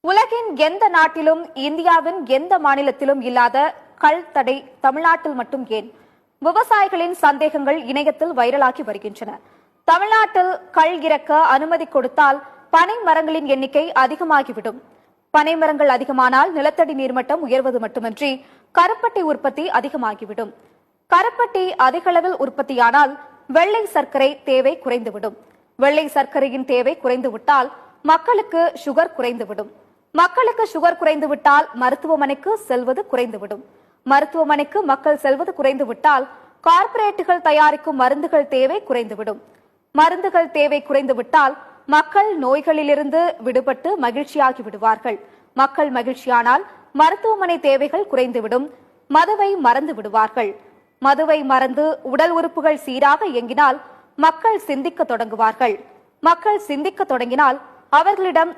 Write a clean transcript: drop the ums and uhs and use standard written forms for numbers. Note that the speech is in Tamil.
உலகின் எந்த நாட்டிலும் இந்தியாவின் எந்த மாநிலத்திலும் இல்லாத கள் தடை தமிழ்நாட்டில் மட்டும் ஏன்? விவசாயிகளின் சந்தேகங்கள் இணையத்தில் வைரலாகி வருகின்றன. தமிழ்நாட்டில் கள் இறக்க அனுமதி கொடுத்தால் பனை மரங்களின் எண்ணிக்கை அதிகமாகிவிடும். பனை மரங்கள் அதிகமானால் நிலத்தடி நீர்மட்டம் உயர்வது மட்டுமின்றி கருப்பட்டி உற்பத்தி அதிகமாகிவிடும். கருப்பட்டி அதிகளவில் உற்பத்தியானால் வெள்ளை சர்க்கரை தேவை குறைந்துவிடும். வெள்ளை சர்க்கரையின் தேவை குறைந்துவிட்டால் மக்களுக்கு சுகர் குறைந்துவிடும். மக்களுக்கு சுகர் குறைந்துவிட்டால் மருத்துவமனைக்கு செல்வது குறைந்துவிடும். மருத்துவமனைக்கு மக்கள் செல்வது குறைந்துவிட்டால் கார்ப்பரேட்டுகள் தயாரிக்கும் மருந்துகள் தேவை குறைந்துவிடும். மருந்துகள் தேவை குறைந்துவிட்டால் மக்கள் நோய்களிலிருந்து விடுபட்டு மகிழ்ச்சியாகி விடுவார்கள். மக்கள் மகிழ்ச்சியானால் மருத்துவமனை தேவைகள் குறைந்துவிடும். மதுவை மறந்து விடுவார்கள். மதுவை மறந்து உடல் உறுப்புகள் சீராக இயங்கினால் மக்கள் சிந்திக்க தொடங்குவார்கள். மக்கள் சிந்திக்க தொடங்கினால் அவர்களிடம்